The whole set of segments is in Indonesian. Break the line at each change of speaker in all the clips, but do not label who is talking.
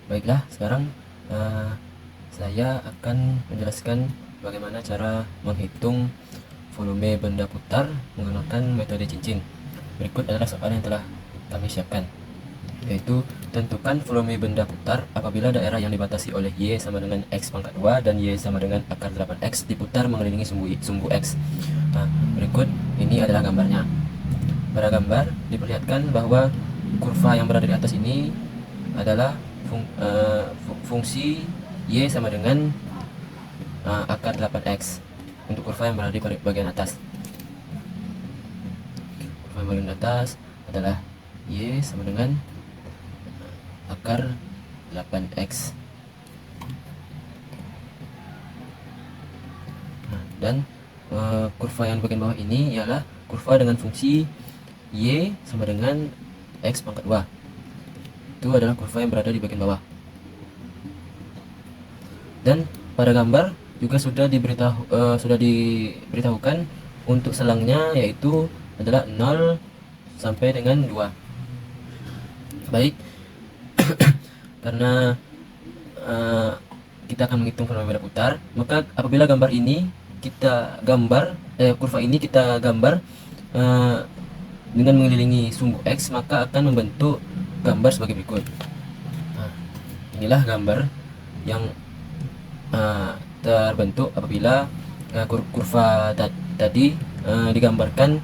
Baiklah, sekarang saya akan menjelaskan bagaimana cara menghitung volume benda putar menggunakan metode cincin. Berikut adalah soal yang telah kami siapkan, yaitu tentukan volume benda putar apabila daerah yang dibatasi oleh Y sama dengan X pangkat 2 dan Y sama dengan akar 8X diputar mengelilingi sumbu X. Nah, berikut ini adalah gambarnya. Pada gambar diperlihatkan bahwa kurva yang berada di atas ini adalah fungsi Y sama dengan akar 8X untuk kurva yang berada di bagian atas. Kurva yang bagian atas adalah Y sama dengan akar 8X. Dan kurva yang bagian bawah ini ialah kurva dengan fungsi Y sama dengan X pangkat 2. Itu adalah kurva yang berada di bagian bawah. Dan pada gambar juga sudah diberitahukan untuk selangnya, yaitu adalah 0 sampai dengan 2. Baik, karena kita akan menghitung volume benda putar, maka apabila gambar ini kita gambar kurva ini kita gambar dengan mengelilingi sumbu X, maka akan membentuk gambar sebagai berikut. Nah, inilah gambar yang terbentuk apabila kurva tadi digambarkan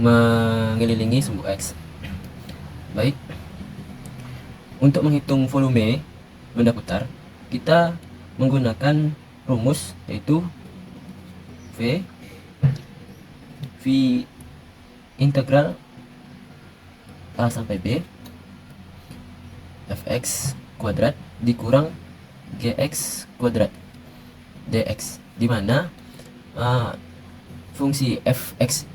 mengelilingi sumbu X. Baik, untuk menghitung volume benda putar, kita menggunakan rumus, yaitu V integral A sampai B Fx kuadrat dikurang Gx kuadrat dx, dimana fungsi Fx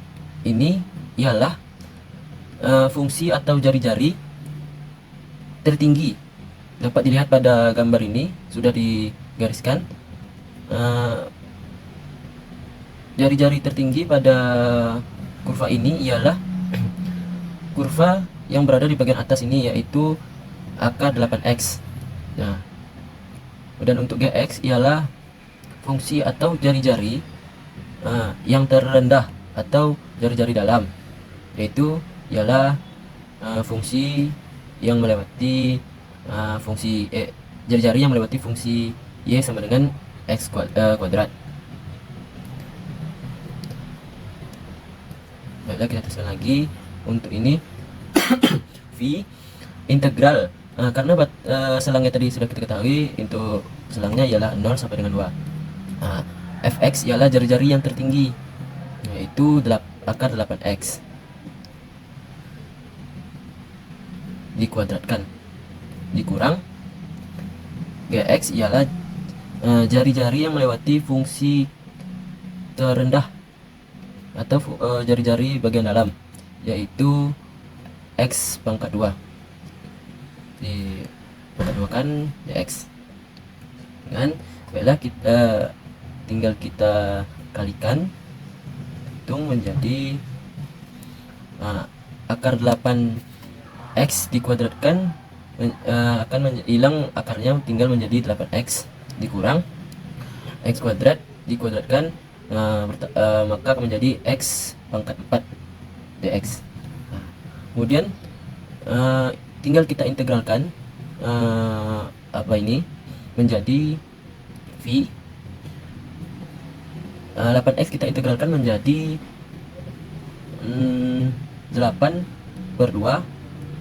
ini ialah fungsi atau jari-jari tertinggi. Dapat dilihat pada gambar ini sudah digariskan jari-jari tertinggi pada kurva ini ialah kurva yang berada di bagian atas ini, yaitu akar 8X. Nah, dan untuk Gx ialah fungsi atau jari-jari yang terendah atau jari-jari dalam, yaitu ialah fungsi yang melewati jari-jari yang melewati fungsi Y sama dengan X kuadrat. Baiklah, kita teruskan lagi untuk ini. V integral karena selangnya tadi sudah kita ketahui, untuk selangnya ialah 0 sampai dengan 2. Fx ialah jari-jari yang tertinggi, yaitu akar 8X dikuadratkan dikurang Gx ialah jari-jari yang melewati fungsi terendah atau jari-jari bagian dalam, yaitu X pangkat 2 di pangkat 2 kan dx. Kan, baiklah, kita tinggal kita kalikan, hitung menjadi akar 8X dikuadratkan akan hilang akarnya, tinggal menjadi 8X dikurang X kuadrat dikuadratkan, maka akan menjadi X pangkat 4 dx. Kemudian tinggal kita integralkan ini menjadi V 8X kita integralkan menjadi 8/2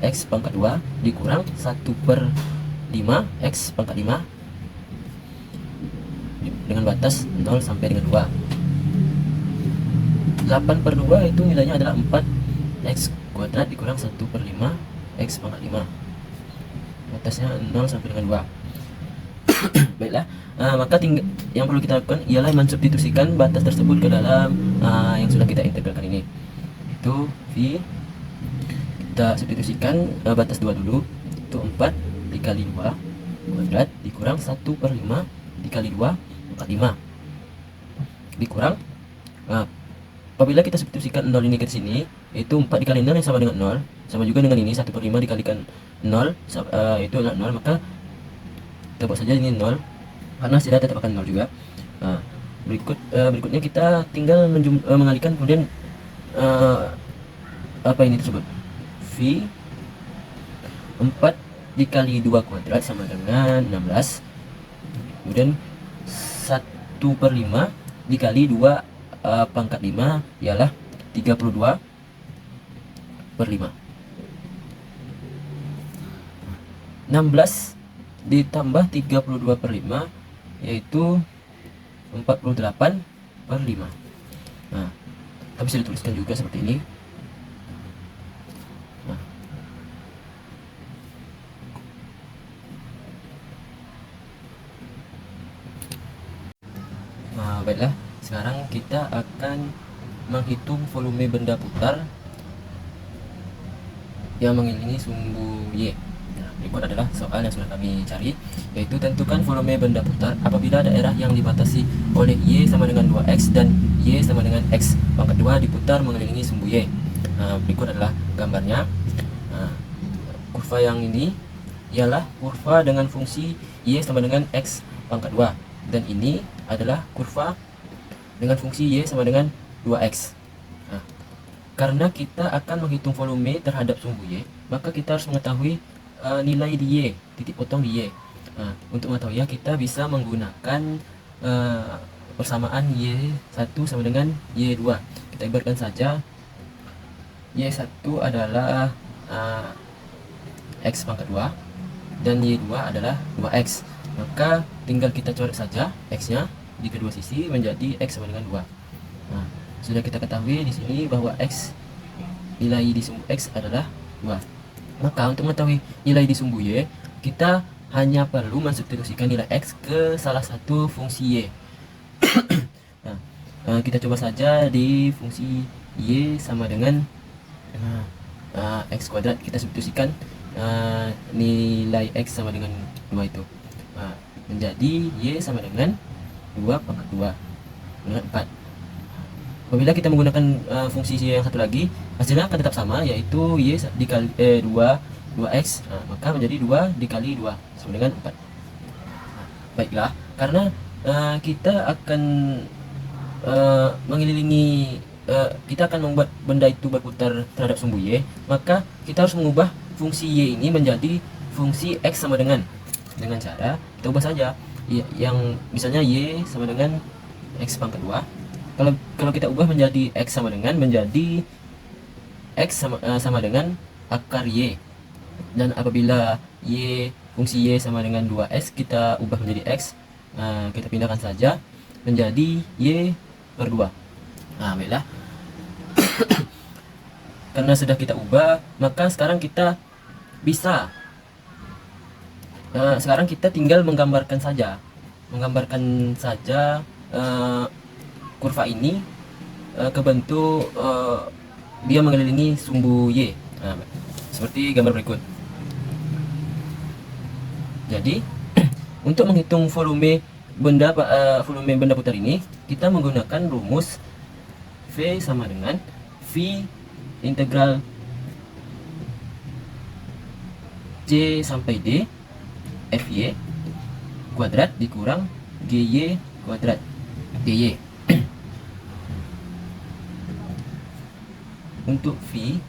X pangkat 2 dikurang 1/5 X pangkat 5 dengan batas 0 sampai dengan 2. 8/2 itu nilainya adalah 4X kuadrat dikurang 1/5 X pangkat 5, batasnya 0 sampai dengan 2. Baiklah, maka yang perlu kita lakukan ialah mensubstitusikan batas tersebut ke dalam yang sudah kita integralkan ini. Itu V, kita substitusikan batas 2 dulu, itu 4 dikali 2 kuadrat dikurang 1/5 dikali 2 pangkat 5 dikurang apabila kita substitusikan 0 ini ke sini, itu 4 dikali 0 yang sama dengan 0, sama juga dengan ini 1/5 dikalikan 0 itu adalah 0, maka kita buat saja ini 0 karena hasilnya tetap akan 0 juga. Nah, berikutnya kita tinggal mengalihkan kemudian apa ini tersebut, V 4 dikali 2 kuadrat sama dengan 16, kemudian 1/5 dikali 2 pangkat 5 ialah 32/5. 16 ditambah 32/5 yaitu 48/5. Nah, bisa dituliskan juga seperti ini. Baiklah, sekarang kita akan menghitung volume benda putar yang mengelilingi sumbu Y. Nah, berikut adalah soal yang sudah kami cari, yaitu tentukan volume benda putar apabila daerah yang dibatasi oleh Y sama dengan 2X dan Y sama dengan X pangkat 2 diputar mengelilingi sumbu Y. Berikut adalah gambarnya. Kurva yang ini ialah kurva dengan fungsi Y sama dengan X pangkat 2, dan ini adalah kurva dengan fungsi Y sama dengan 2X. Karena kita akan menghitung volume terhadap sumbu Y, maka kita harus mengetahui nilai di Y, titik potong di Y. Untuk mengetahuinya kita bisa menggunakan persamaan Y1 sama dengan Y2. Kita ibaratkan saja Y1 adalah X pangkat 2 dan Y2 adalah 2X. Maka tinggal kita coret saja X-nya di kedua sisi menjadi X sama dengan 2. Sudah kita ketahui di sini bahwa X, nilai di sumbu X adalah 2. Maka untuk mengetahui nilai di sumbu Y, kita hanya perlu mensubstitusikan nilai X ke salah satu fungsi Y. Kita coba saja di fungsi Y sama dengan X kuadrat. Kita substitusikan nilai X sama dengan 2 itu. Menjadi Y sama dengan 2 pangkat 2 dengan 4. Apabila kita menggunakan fungsi Y yang satu lagi, hasilnya akan tetap sama, yaitu Y dikali 2X, maka menjadi 2 dikali 2 sama dengan 4. Baiklah, karena kita akan mengelilingi, kita akan membuat benda itu berputar terhadap sumbu Y, maka kita harus mengubah fungsi Y ini menjadi fungsi X sama dengan cara kita ubah saja yang misalnya Y sama dengan X pangkat 2. Kalau kita ubah menjadi X sama dengan menjadi X sama dengan akar Y, dan apabila fungsi Y sama dengan 2X kita ubah menjadi X, kita pindahkan saja menjadi Y per 2. Baiklah. Karena sudah kita ubah, maka sekarang kita bisa sekarang kita tinggal menggambarkan saja kurva ini ke bentuk dia mengelilingi sumbu Y, seperti gambar berikut. Jadi untuk menghitung volume benda putar ini, kita menggunakan rumus V sama dengan V integral C sampai D Fy kuadrat dikurang Gy kuadrat dy. Untuk V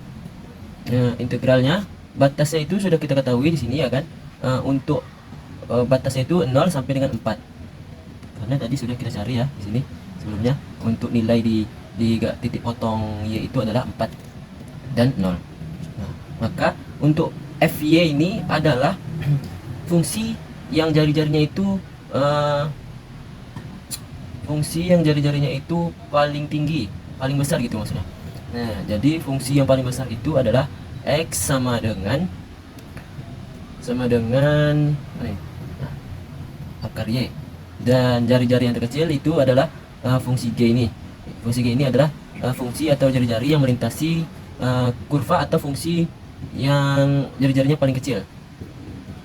integralnya, batasnya itu sudah kita ketahui di sini ya kan. Untuk batasnya itu 0 sampai dengan 4, karena tadi sudah kita cari ya di sini sebelumnya. Untuk nilai di titik potong Y itu adalah 4 dan 0. Maka untuk Fy ini adalah fungsi yang jari-jarinya itu paling tinggi, paling besar gitu maksudnya. Jadi fungsi yang paling besar itu adalah X sama dengan akar Y, dan jari-jari yang terkecil itu adalah fungsi G ini. Fungsi G ini adalah fungsi atau jari-jari yang melintasi kurva atau fungsi yang jari-jarinya paling kecil,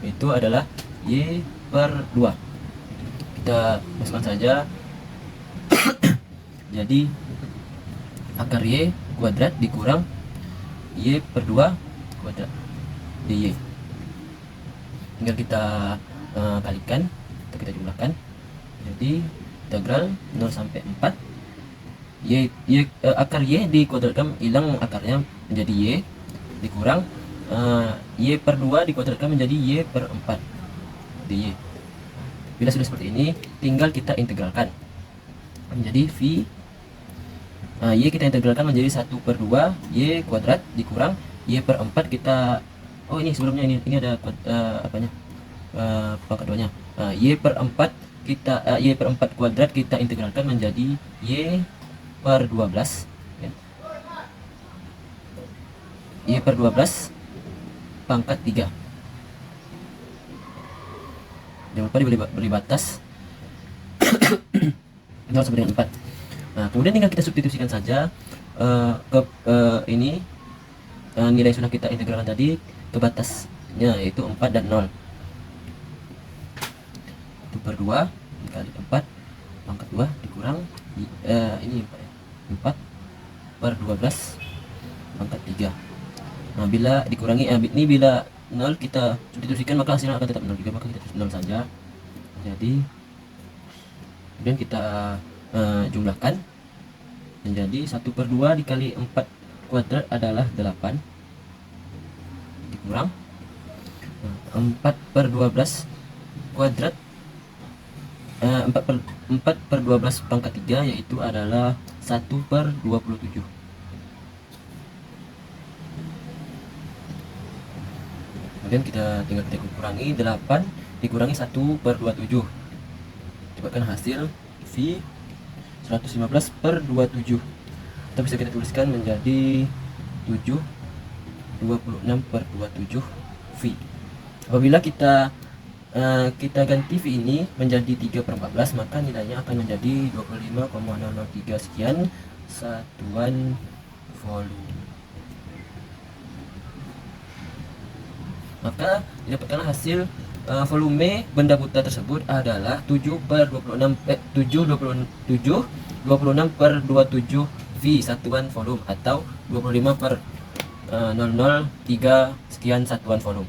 itu adalah Y per 2. Kita masukkan saja. Jadi akar Y kuadrat dikurang Y per 2 kuadrat dy. Tinggal kita kalikan atau kita jumlahkan. Jadi integral 0 sampai 4 akar y dikuadratkan, hilang akarnya menjadi y, dikurang y per 2 dikuadratkan menjadi y per 4 dy. Bila sudah seperti ini, tinggal kita integralkan menjadi v y kita integralkan menjadi 1 per 2 y kuadrat dikurang y per 4 kita, oh ini sebelumnya ini ada pangkat 2 nya, y per 4 kita y per 4 kuadrat kita integralkan menjadi y per 12 ya. Y per 12 pangkat 3. Jangan lupa diberi batas 0 sampai dengan 4. Nah, kemudian tinggal kita substitusikan saja ini nilai sudah kita integralkan tadi ke batasnya, yaitu 4 dan 0. 1 per 2 dikali 4 pangkat 2 dikurang ini 4 per 12 pangkat 3. Nah, bila dikurangi ini bila 0 kita substitusikan maka hasilnya akan tetap 0 juga, maka kita tulis 0 saja. Jadi kemudian kita jumlahkan menjadi 1 per 2 dikali 4 kuadrat adalah 8 dikurang 4 per 12 kuadrat 4 per 12 pangkat 3 yaitu adalah 1 per 27. Kemudian kita kurangi 8 dikurangi 1 per 27, dapatkan hasil V 115 per 27, atau bisa kita tuliskan menjadi 7 26 per 27 V. Apabila kita ganti V ini menjadi 3 per 14, maka nilainya akan menjadi 25,003 sekian satuan volume. Maka didapatkan hasil volume benda buta tersebut adalah 7 per 26 per 27 V satuan volume, atau 25 per 003 sekian satuan volume.